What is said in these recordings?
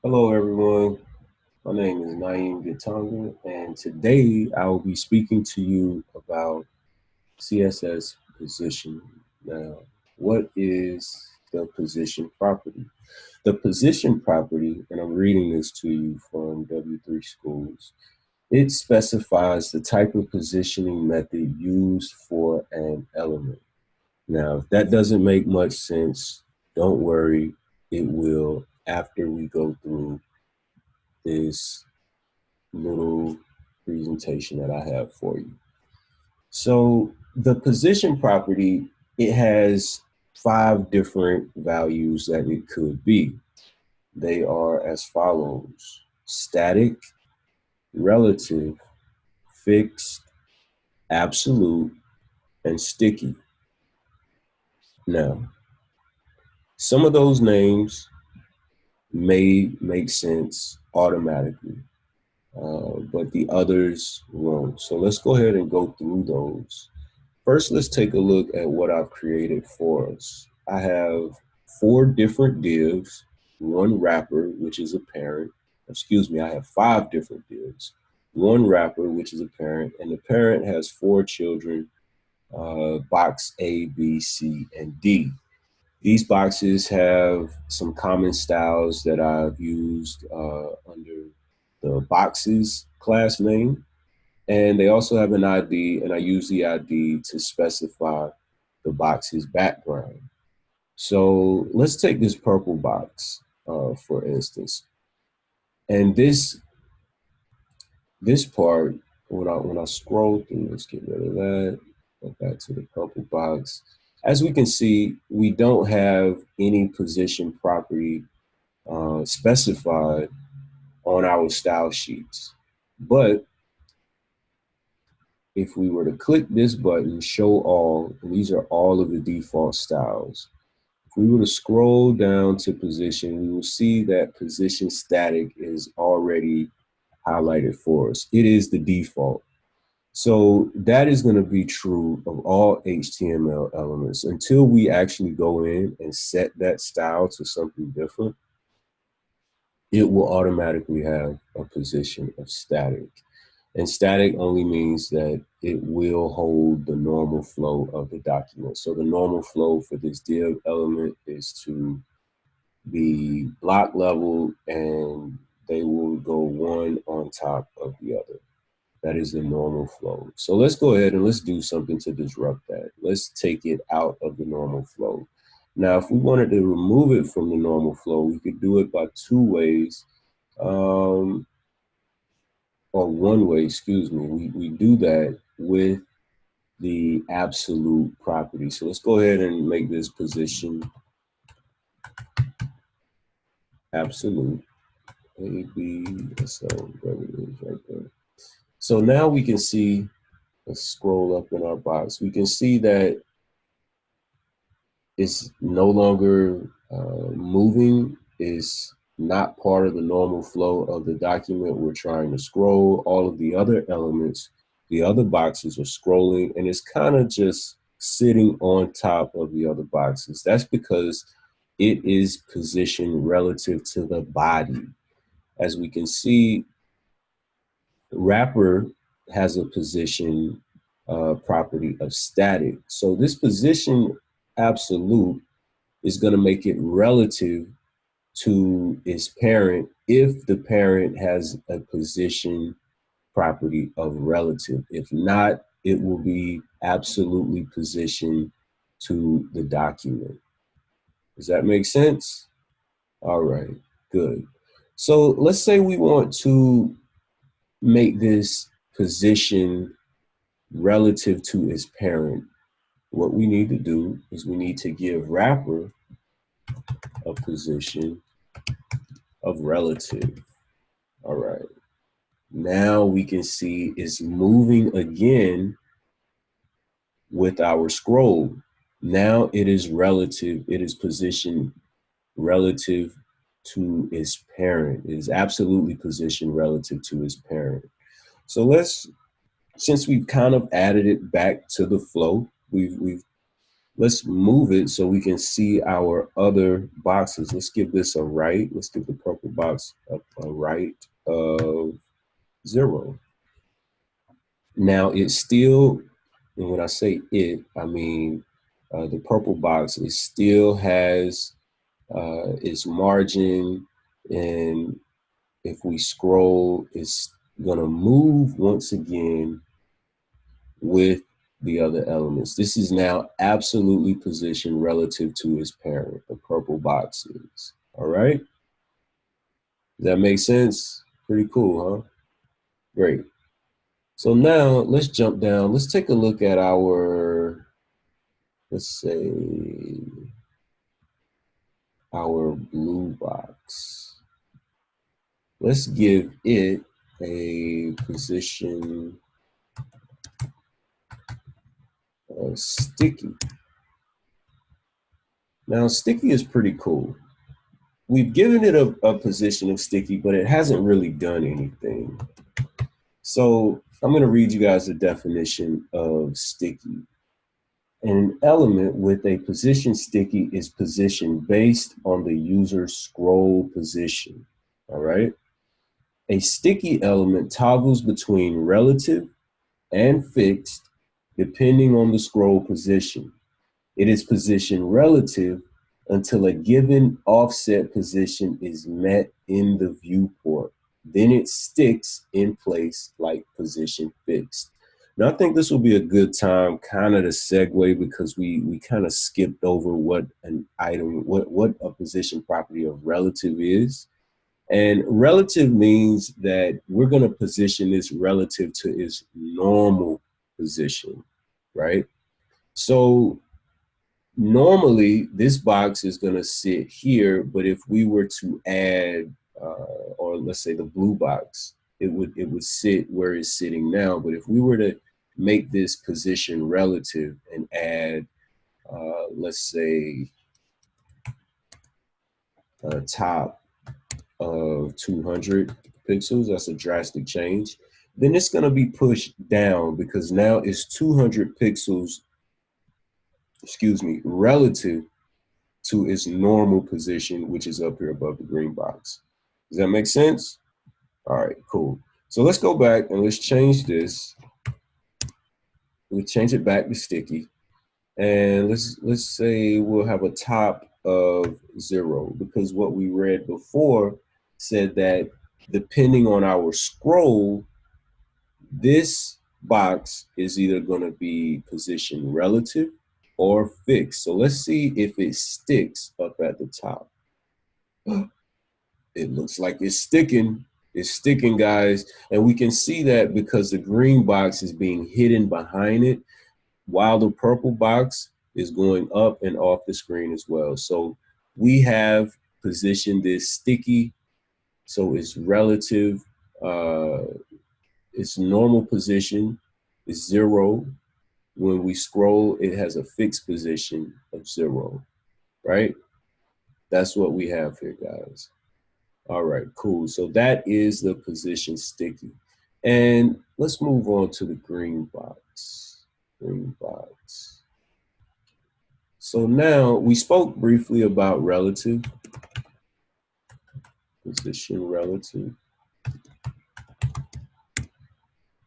Hello, everyone. My name is Naeem Gatonga, and today I will be speaking to you about CSS positioning. Now, what is the position property? The position property, and I'm reading this to you from W3 Schools, it specifies the type of positioning method used for an element. Now, if that doesn't make much sense, don't worry, it will after we go through this little presentation that I have for you. So the position property, it has 5 different values that it could be. They are as follows: static, relative, fixed, absolute, and sticky. Now, some of those names may make sense automatically, but the others won't. So let's go ahead and go through those. First, let's take a look at what I've created for us. I have 4 different divs, one wrapper, which is a parent. Excuse me, I have 5 different divs, one wrapper, which is a parent, and the parent has 4 children, box A, B, C, and D. These boxes have some common styles that I've used under the boxes class name. And they also have an ID, and I use the ID to specify the box's background. So let's take this purple box, for instance. And this part, when I scroll through, let's get rid of that, go back to the purple box. As we can see, we don't have any position property specified on our style sheets. But if we were to click this button, show all, and these are all of the default styles. If we were to scroll down to position, we will see that position static is already highlighted for us. It is the default. So that is going to be true of all HTML elements until we actually go in and set that style to something different. It will automatically have a position of static. And static only means that it will hold the normal flow of the document. So the normal flow for this div element is to be block level, and they will go one on top of the other. That is the normal flow. So let's go ahead and let's do something to disrupt that. Let's take it out of the normal flow. Now, if we wanted to remove it from the normal flow, we could do it by 2 ways. Or one way, excuse me. We do that with the absolute property. So let's go ahead and make this position absolute. A, B, so there it is right there. So now we can see, let's scroll up in our box. We can see that it's no longer moving. It's not part of the normal flow of the document. We're trying to scroll. All of the other elements, the other boxes are scrolling, and it's kind of just sitting on top of the other boxes. That's because it is positioned relative to the body. As we can see, wrapper has a position property of static. So this position absolute is going to make it relative to its parent if the parent has a position property of relative. If not, it will be absolutely positioned to the document. Does that make sense? All right, good. So let's say we want to make this position relative to its parent. What we need to do is we need to give wrapper a position of relative. All right. Now we can see it's moving again with our scroll. Now it is relative, it is positioned relative to its parent. It is absolutely positioned relative to its parent. So let's, since we've kind of added it back to the flow, we've Let's move it so we can see our other boxes. Let's give this a right. Let's give the purple box a right of 0. Now it's still, and when I say it, I mean the purple box, it still has its margin, and if we scroll, it's gonna move once again with the other elements. This is now absolutely positioned relative to its parent, the purple box is. All right? Does that make sense? Pretty cool, huh? Great. So now let's jump down. Let's take a look at our, let's say, our blue box. Let's give it a position of sticky. Now, sticky is pretty cool. We've given it a position of sticky, but it hasn't really done anything. So I'm going to read you guys the definition of sticky. An element with a position sticky is positioned based on the user's scroll position. All right. A sticky element toggles between relative and fixed depending on the scroll position. It is positioned relative until a given offset position is met in the viewport. Then it sticks in place like position fixed. Now, I think this will be a good time kind of to segue because we kind of skipped over what an item, what a position property of relative is. And relative means that we're going to position this relative to its normal position, right? So normally this box is going to sit here, but if we were to add, or let's say the blue box, it would sit where it's sitting now. But if we were to make this position relative and add, let's say, a top of 200 pixels, that's a drastic change, then it's going to be pushed down because now it's 200 pixels, excuse me, relative to its normal position, which is up here above the green box. Does that make sense? All right, cool. So let's go back and let's change this. We'll change it back to sticky. And let's say we'll have a top of 0 because what we read before said that depending on our scroll, this box is either going to be positioned relative or fixed. So let's see if it sticks up at the top. It looks like it's sticking. It's sticking, guys. And we can see that because the green box is being hidden behind it, while the purple box is going up and off the screen as well. So we have positioned this sticky, so it's relative. Its normal position is 0. When we scroll, it has a fixed position of 0, right? That's what we have here, guys. All right, cool. So that is the position sticky. And let's move on to the green box. Green box. So now we spoke briefly about relative, position relative.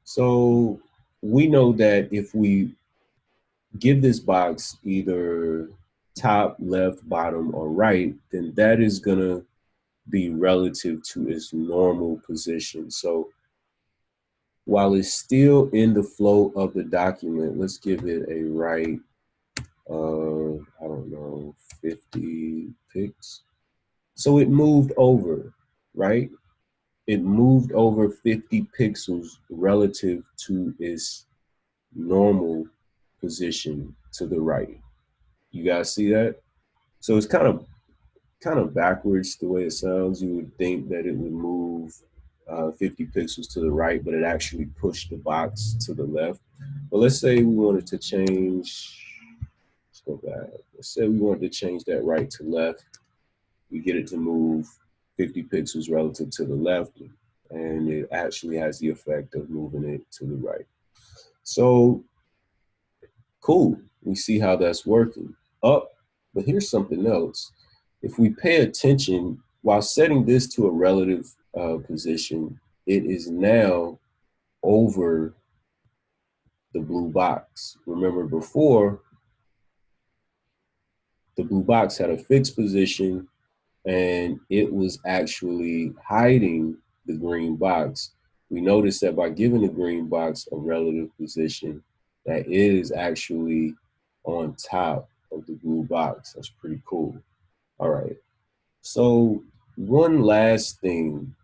So we know that if we give this box either top, left, bottom, or right, then that is gonna be relative to its normal position. So while it's still in the flow of the document, let's give it a right of, I don't know, 50 pixels. So it moved over, right? It moved over 50 pixels relative to its normal position to the right. You guys see that? So it's kind of backwards the way it sounds. You would think that it would move 50 pixels to the right, but it actually pushed the box to the left. But let's say we wanted to change, let's go back. Let's say we wanted to change that right to left. We get it to move 50 pixels relative to the left, and it actually has the effect of moving it to the right. So Cool. We see how that's working. Up, but here's something else. If we pay attention, while setting this to a relative position, it is now over the blue box. Remember before, the blue box had a fixed position and it was actually hiding the green box. We noticed that by giving the green box a relative position, that it is actually on top of the blue box. That's pretty cool. All right. So one last thing,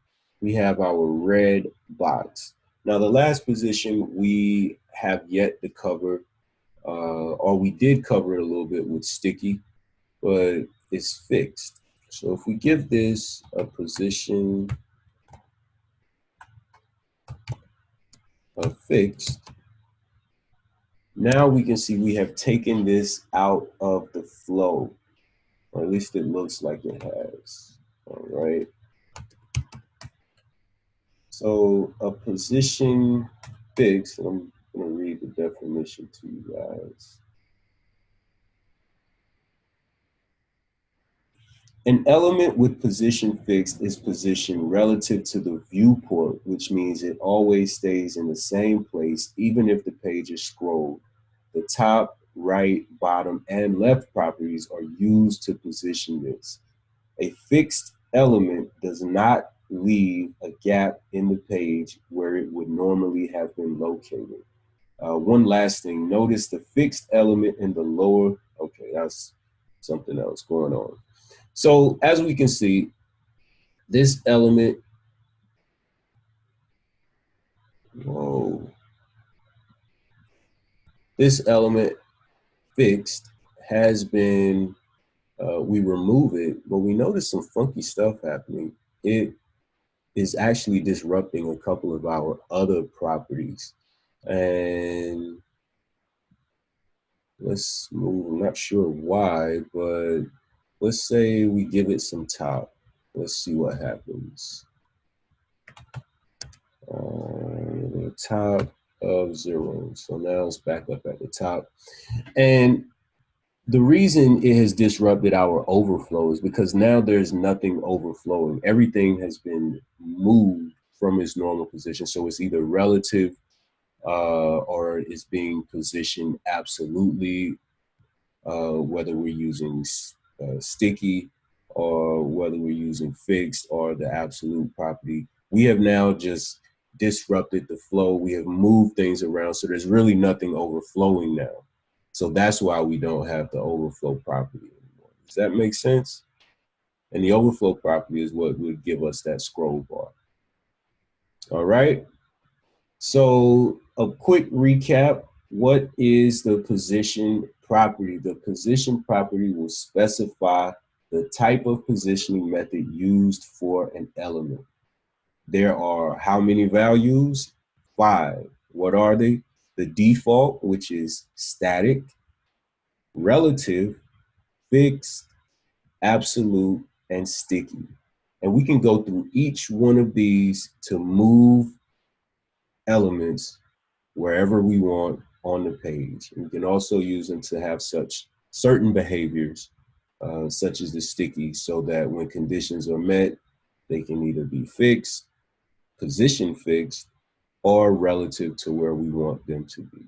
we have our red box. Now the last position we have yet to cover, or we did cover it a little bit with sticky, but it's fixed. So if we give this a position of fixed, now we can see we have taken this out of the flow, or at least it looks like it has. All right. So a position fixed, I'm going to read the definition to you guys. An element with position fixed is positioned relative to the viewport, which means it always stays in the same place, even if the page is scrolled. The top, right, bottom, and left properties are used to position this. A fixed element does not leave a gap in the page where it would normally have been located. One last thing, notice the fixed element in the lower, okay, that's something else going on. So as we can see, this element, whoa, this element fixed has been, we remove it, but we notice some funky stuff happening. It is actually disrupting a couple of our other properties. And let's move, I'm not sure why, but let's say we give it some top. Let's see what happens. The top of 0. So now it's back up at the top. And the reason it has disrupted our overflow is because now there's nothing overflowing. Everything has been moved from its normal position. So it's either relative or it's being positioned absolutely, whether we're using sticky or whether we're using fixed or the absolute property. We have now just disrupted the flow. We have moved things around. So there's really nothing overflowing now. So that's why we don't have the overflow property anymore. Does that make sense? And the overflow property is what would give us that scroll bar. All right. So a quick recap. What is the position property? The position property will specify the type of positioning method used for an element. There are how many values? 5. What are they? The default, which is static, relative, fixed, absolute, and sticky. And we can go through each one of these to move elements wherever we want on the page. We can also use them to have such certain behaviors, such as the sticky, so that when conditions are met, they can either be fixed, position fixed, or relative to where we want them to be.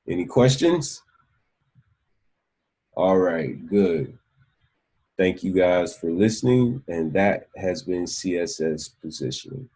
Any questions? All right, good. Thank you guys for listening, and that has been CSS Positioning.